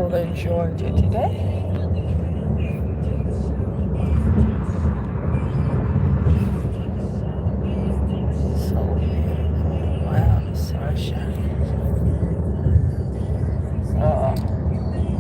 beautiful in Georgia today. So beautiful. Wow, the sun shining.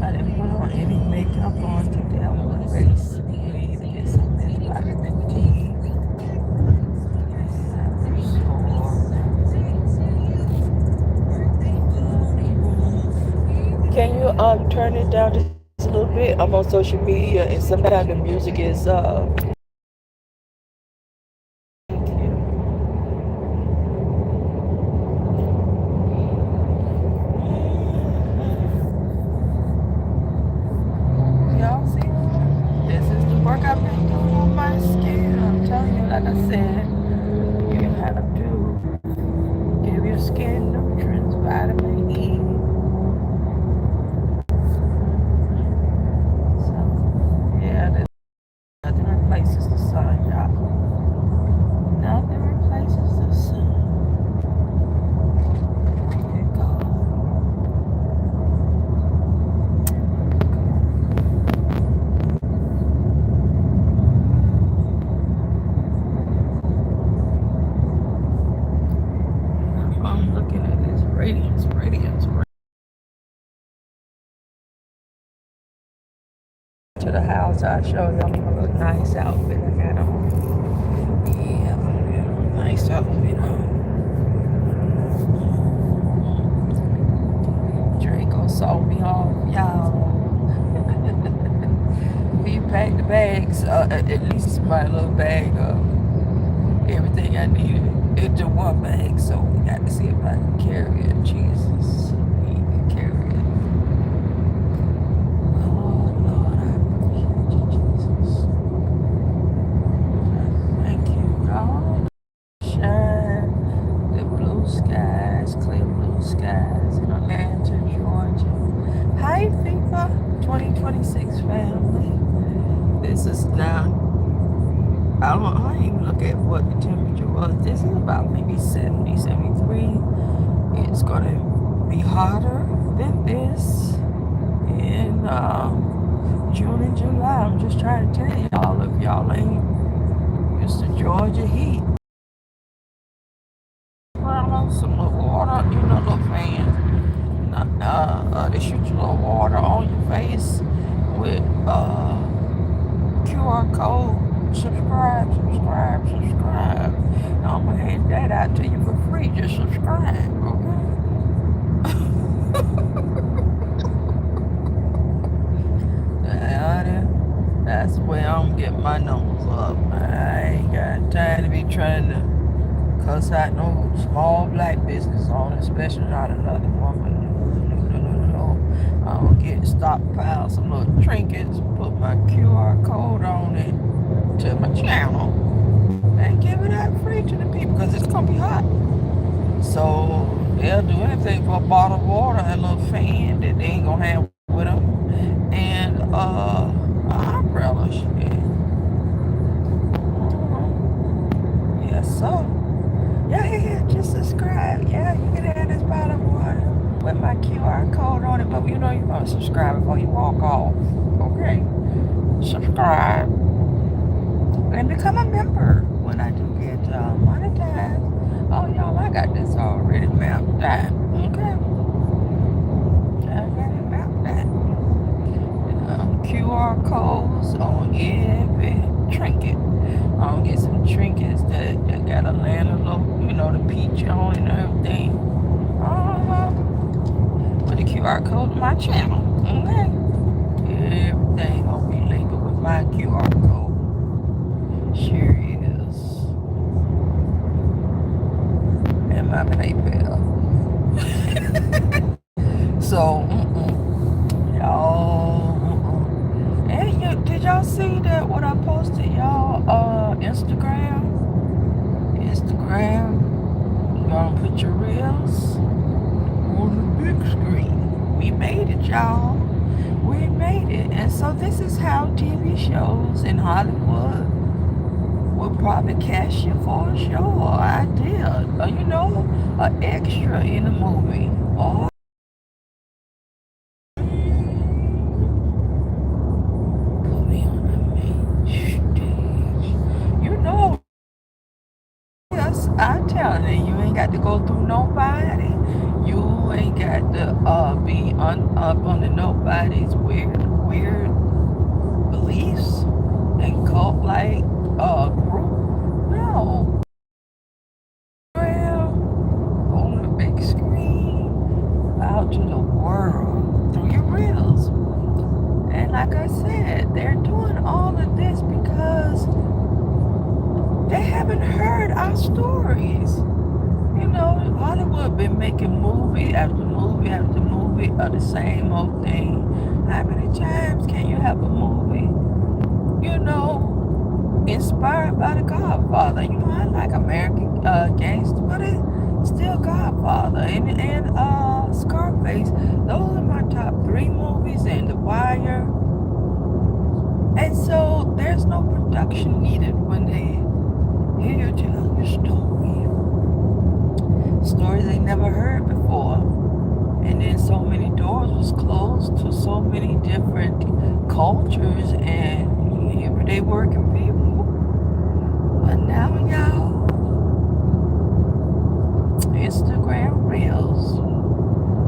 I didn't put on any makeup on today. I was ready to get some vitamin D. Can you turn it down just a little bit? I'm on social media and sometimes the music is y'all see? This is the work I've been doing on my skin. I'm telling you, like I said, you have to give your skin nutrients, vitamin E. So yeah, there's nothing replaces the sun, y'all. Nothing replaces the sun. I'm looking at this radiance. To the house, I'll show y'all my little nice outfit I got on. Yeah, nice outfit on. Draco saw me off, y'all. We packed the bags, at least my little bag of everything I needed into one bag, so we got to see if I can carry it. Jesus, he can carry it. Oh Lord, I appreciate you, Jesus. Thank you, God. Shine the blue skies, clear blue skies in Atlanta, Georgia. Hi, FIFA 2026 family. This is now. I didn't even look at what the temperature was. This is about maybe 70, 73. It's going to be hotter than this in June and July. I'm just trying to tell y'all, if y'all ain't used to Georgia heat, put on some little water, little fan. They shoot you a little water on your face with QR code. Subscribe. Now I'm gonna hand that out to you for free. Just subscribe, okay? That's where I'm getting my numbers up. I ain't got time to be trying to cuss out no small black business on, especially not another woman. No. I'm gonna get stockpile some little trinkets, put my QR code on it to my channel, and give it out free to the people because it's gonna be hot. So they'll do anything for a bottle of water, a little fan that they ain't gonna have with them, and an umbrella. Shit. Yes, so yeah, just subscribe. Yeah, you can have this bottle of water with my QR code on it, but you gonna subscribe before you walk off. Okay, subscribe and become a member when I do get monetized. Oh, y'all, I got this already mapped out. Okay, I got it mapped out. QR codes on every trinket. I'll get some trinkets that got a Atlanta logo, the peach on and everything. With the QR code to my channel. Okay, everything gonna be labeled with my QR code. Sure is. And my PayPal. So, y'all. And did y'all see that what I posted, y'all? Instagram. You gonna put your reels on the big screen. We made it, y'all. We made it. And so this is how TV shows in Hollywood will probably cast you for a show or idea, or an extra in a movie, or I'm telling you, you ain't got to go through nobody. You ain't got to be up under nobody's weird beliefs and cult like group. No. On the big screen, out to the world through your reels. And like I said, they're doing all of this because they haven't heard our stories. You know, Hollywood been making movie after movie after movie of the same old thing. How many times can you have a movie, you know, inspired by the Godfather? You know, I like American Gangster, but it's still Godfather and Scarface. Those are my top 3 movies, and The Wire. And so there's no production needed when they hear you tell your story. Stories they never heard before. And then so many doors was closed to so many different cultures and everyday working people. But now, y'all, Instagram Reels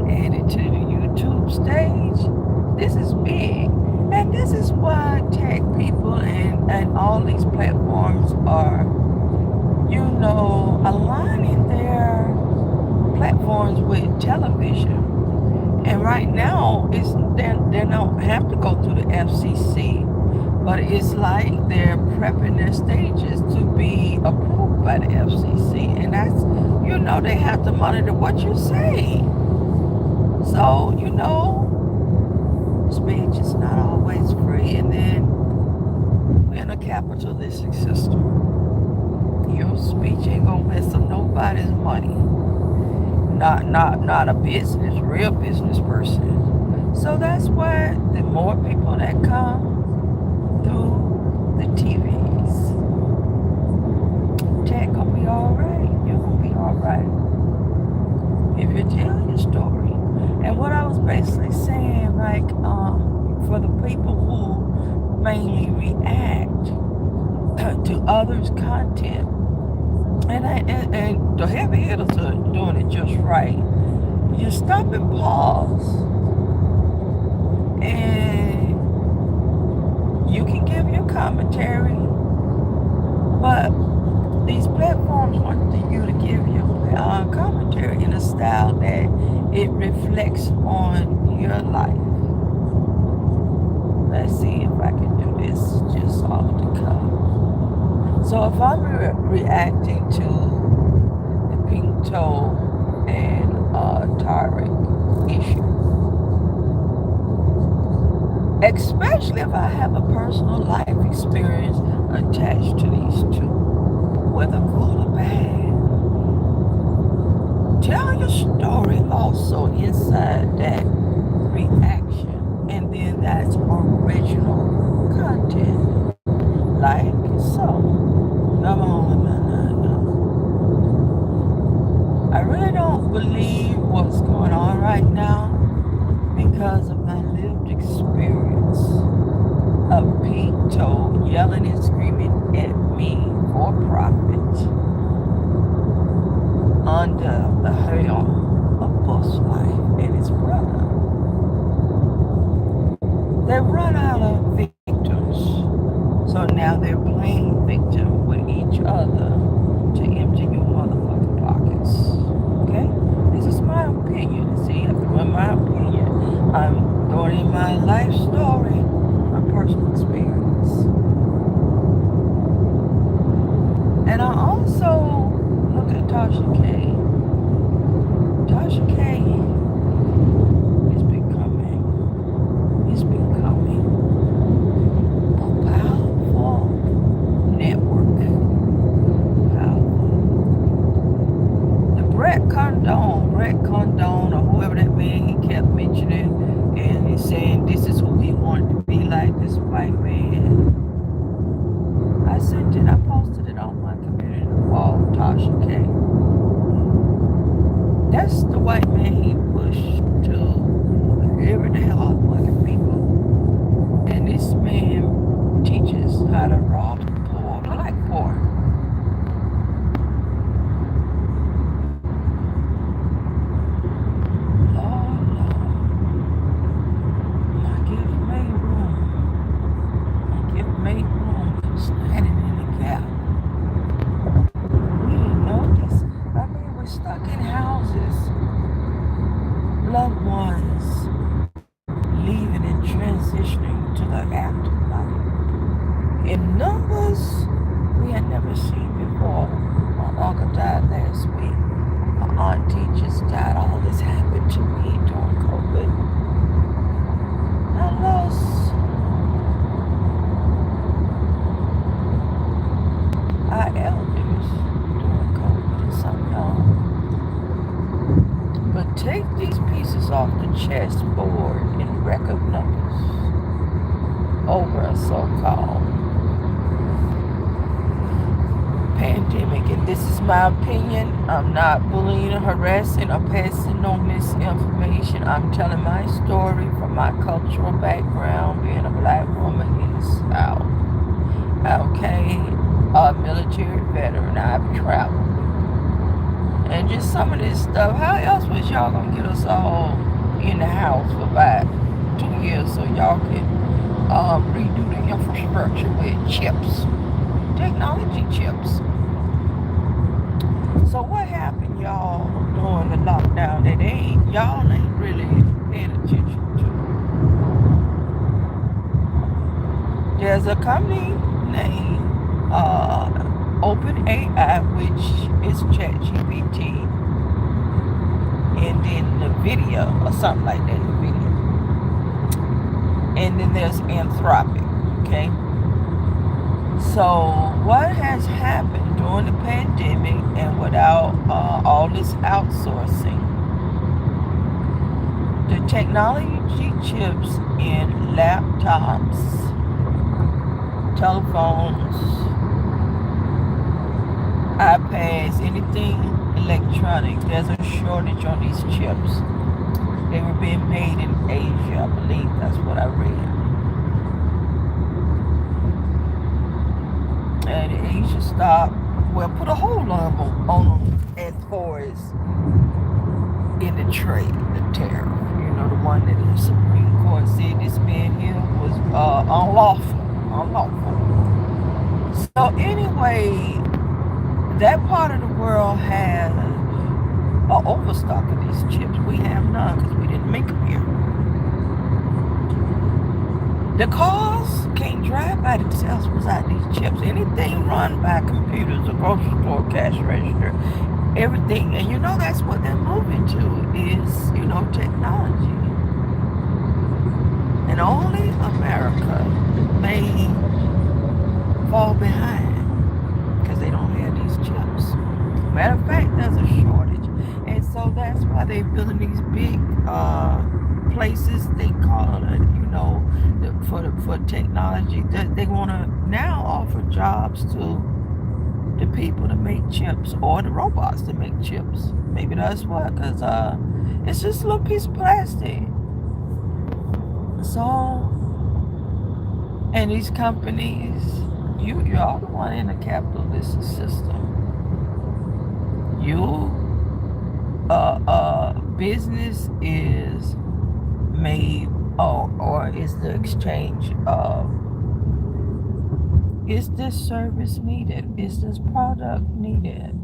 added to the YouTube stage. This is big. And this is why tech people and all these platforms are, you know, aligning their platforms with television. And right now, they don't have to go through the FCC, but it's like they're prepping their stages to be approved by the FCC. And that's, you know, they have to monitor what you say. So, you know, speech is not always free. And then we're in a capitalistic system. Your speech ain't gonna mess up nobody's money. Not a business, real business person. So that's why the more people that come through the TVs, tech gonna be alright. You're gonna be alright if you tell your story. And what I was basically saying, like, for the people who mainly react to others' content, and the heavy hitters are doing it just right. You stop and pause, and you can give your commentary, but these platforms want you to give your commentary in a style that it reflects on your life. Let's see if I can do this just off the cuff. So if I'm reacting to the pink toe and Tarek issue, especially if I have a personal life experience attached to these two, whether good or bad, tell your story also inside that reaction, and then that's original content, like so. Come on, I really don't believe what's going on right now because of my lived experience of Pink Toe yelling and screaming at me for profit under the helm of Bus Life and his brother. They run out of victims, so now they're playing victim with each other to empty your motherfucking pockets. Okay? This is my opinion. See, I'm throwing my opinion. I'm throwing in my life story, my personal experience. And I also look at Tasha K. Tasha K is becoming a powerful network. Powerful. The Brett Condone, or whoever that man he kept mentioning, and he's saying this is who he wanted to be like, this white man. I sent it, I posted it on my community wall, Tasha K. That's the white man he pushed to everyday hardworking people. And this man teaches how to rob the poor, like poor. off the chessboard in record numbers over a so-called pandemic. And this is my opinion. I'm not bullying or harassing or passing no misinformation. I'm telling my story from my cultural background, being a black woman in the South. Okay, a military veteran. I've traveled. And just some of this stuff. How else was y'all gonna get us all in the house for about 2 years so y'all can redo the infrastructure with chips, technology chips? So what happened, y'all, during the lockdown that y'all ain't really paying attention to? There's a company named OpenAI, which is ChatGPT, and then the video or something like that, the video. And then there's Anthropic, okay? So what has happened during the pandemic and without all this outsourcing, the technology chips in laptops, telephones, iPads, anything electronic, there's a shortage on these chips. They were being made in Asia, I believe. That's what I read. And Asia stopped, well, put a hold on them as far as in the trade, the tariff. You know, the one that the Supreme Court said this man here was unlawful. So anyway, that part of the world has an overstock of these chips. We have none because we didn't make them here. The cars can't drive by themselves without these chips. Anything run by computers, a grocery store, cash register, everything. And you know that's what they're moving to is, you know, technology. And only America may fall behind because they don't have these chips. Matter of fact, there's a shortage. And so that's why they're building these big places. They call it, you know, for technology. They want to now offer jobs to the people to make chips or the robots to make chips. Maybe that's what, because it's just a little piece of plastic. So, and these companies, you're the one in the capitalist system. Business is made, or is the exchange of, is this service needed? Is this product needed?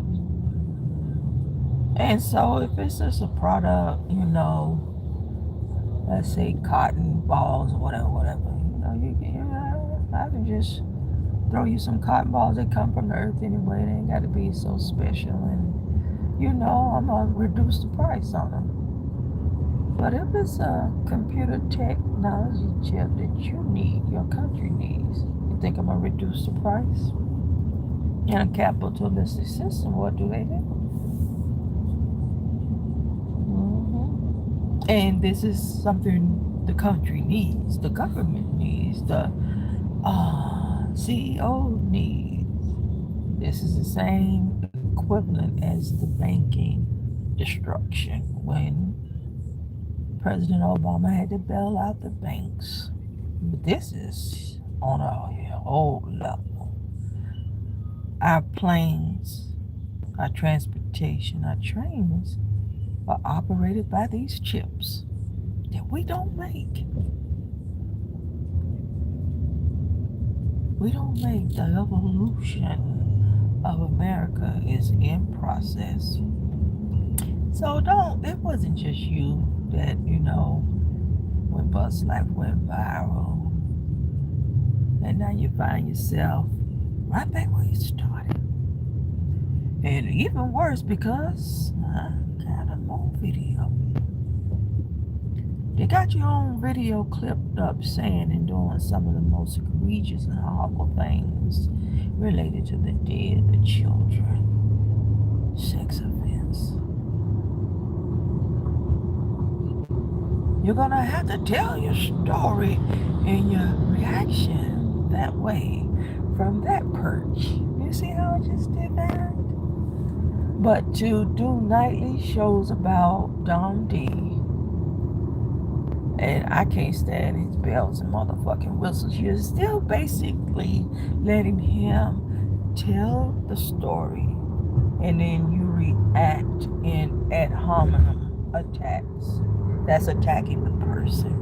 And so if it's just a product, you know, let's say cotton balls or whatever, I can just throw you some cotton balls that come from the earth anyway. They ain't got to be so special, and you know, I'm gonna reduce the price on them. But if it's a computer technology chip that you need, your country needs, you think I'm gonna reduce the price? In a capitalistic system, what do they do? And this is something the country needs, the government needs, the CEO needs. This is the same equivalent as the banking destruction when President Obama had to bail out the banks. But this is on a whole level. Our planes, our transportation, our trains are operated by these chips that we don't make. We don't make. The evolution of America is in process. So it wasn't just you that, you know, when Bus Life went viral. And now you find yourself right back where you started. And even worse because I got a more video. They got your own video clipped up saying and doing some of the most egregious and horrible things related to the dead, the children, sex offense. You're gonna have to tell your story and your reaction that way from that perch. You see how I just did that? But to do nightly shows about Don D, and I can't stand his bells and motherfucking whistles. You're still basically letting him tell the story, and then you react in ad hominem attacks. That's attacking the person.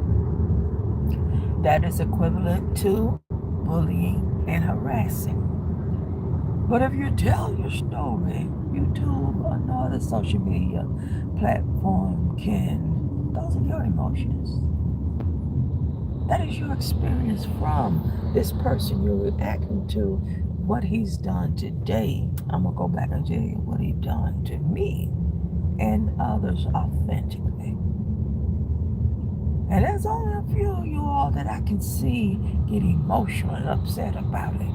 That is equivalent to bullying and harassing. But if you tell your story, YouTube or no other social media platform can, those are your emotions. That is your experience from this person you're reacting to, what he's done today. I'm going to go back and tell you what he done to me and others authentically. And there's only a few of you all that I can see get emotional and upset about it.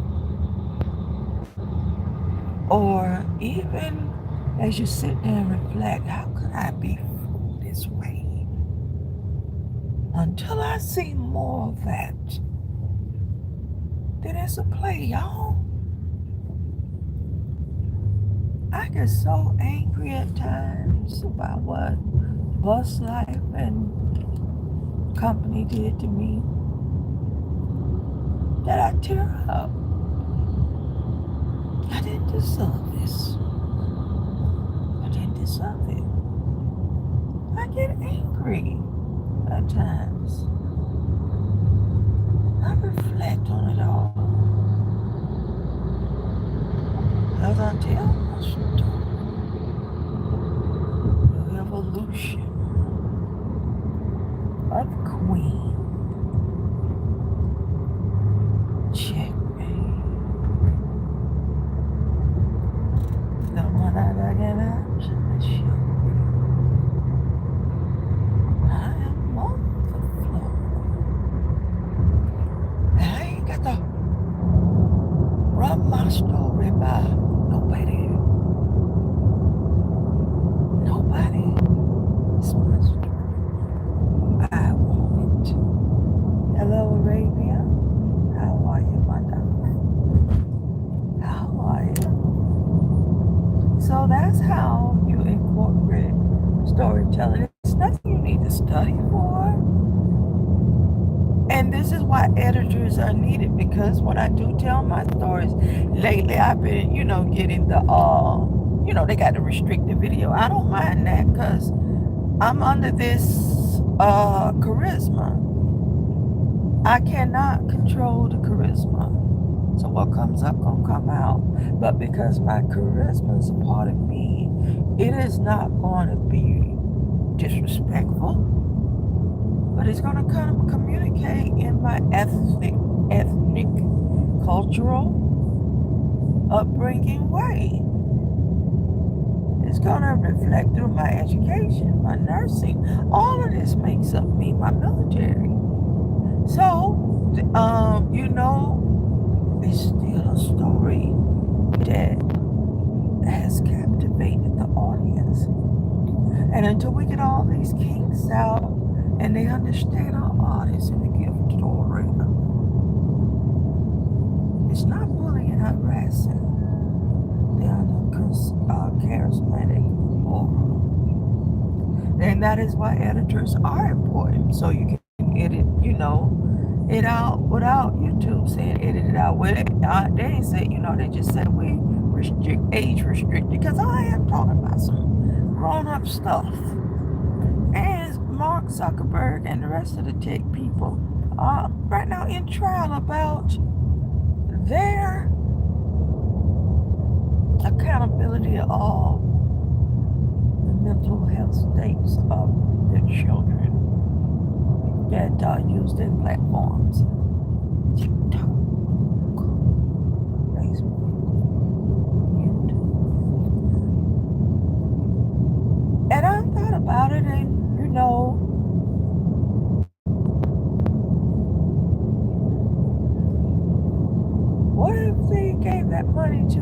Or even as you sit there and reflect, how could I be fooled this way? Until I see more of that, then it's a play, y'all. I get so angry at times about what Bus Life and company did to me that I tear up. I didn't deserve this. I didn't deserve it. I get angry at times. I reflect on it all. As I tell my story, the evolution of Queen. Checkmate. The one I get out to the show. I am on the floor. And I ain't got to run my story by nobody. Nobody. It's my story. I want it. Hello, Arabia. How are you, my darling? How are you? So that's how you incorporate storytelling. It's nothing you need to study for. And this is why editors are needed, because when I do tell my stories, lately I've been, getting the, they got the restricted video. I don't mind that because I'm under this charisma. I cannot control the charisma. So what comes up gonna come out. But because my charisma is a part of me, it is not going to be disrespectful, but it's going to kind of communicate in my ethnic, cultural upbringing way. It's going to reflect through my education, my nursing. All of this makes up me, my military. So, it's still a story that has captivated the audience. And until we get all these kinks out and they understand our artists in the gift story, it's not bullying and harassing. They are the charismatic aura. And that is why editors are important. So you can edit, it out without YouTube saying edit it out. Well, they ain't say, they just said we age restricted, because I am talking about some grown-up stuff. And Mark Zuckerberg and the rest of the tech people are right now in trial about their accountability of the mental health states of their children that are used in platforms. TikTok, Facebook, YouTube. And I thought about it, and what if they gave that money to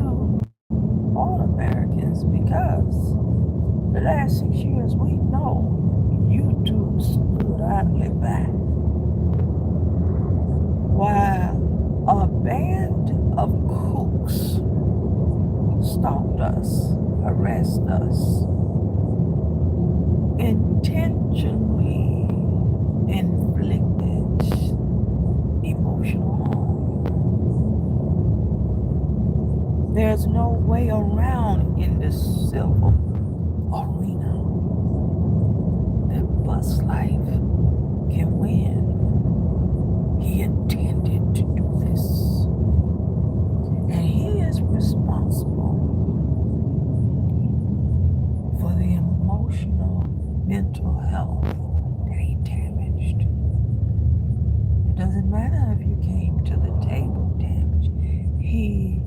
all Americans? Because the last 6 years, we know YouTube stood idly by while a band of crooks stalked us, harassed us, intentionally inflicted emotional harm. There's no way around in this civil arena that Bus Life can win. He intended to do this. And he is responsible for the emotional, mental health that he damaged. It doesn't matter if you came to the table damaged. He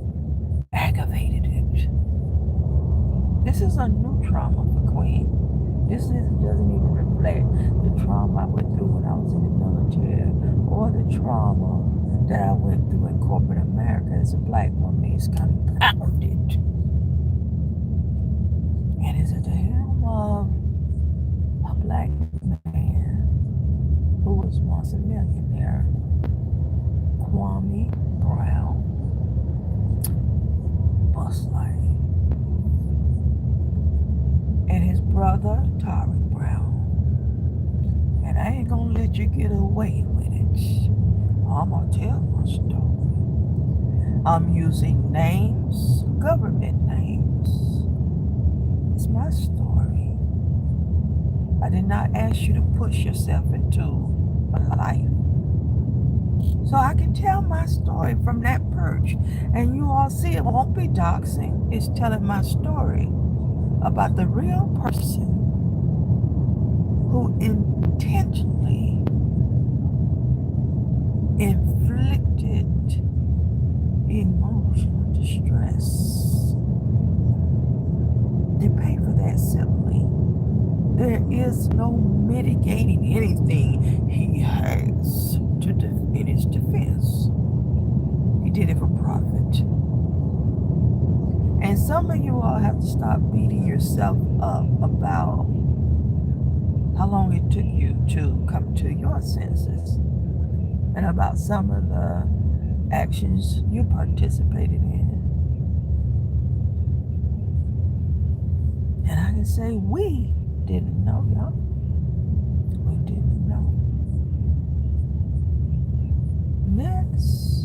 aggravated it. This is a new trauma for Queen. This doesn't even reflect the trauma I went through when I was in the military or the trauma that I went through in corporate America as a black woman. Is compounded. And is at the helm of a black man who was once a millionaire, QueenBeeRB, Bus Life, and his brother, Tariq Brown. And I ain't gonna let you get away with it. I'm gonna tell my story. I'm using names, government names. It's my story. I did not ask you to push yourself into a life. So I can tell my story from that perch. And you all see it won't be doxing. It's telling my story about the real person who intentionally inflicted emotional distress. They pay for that simply. There is no mitigating anything he has in his defense. He did it for profit. And some of you all have to stop beating yourself up about how long it took you to come to your senses and about some of the actions you participated in. And I can say we didn't know, y'all. We didn't know. Next.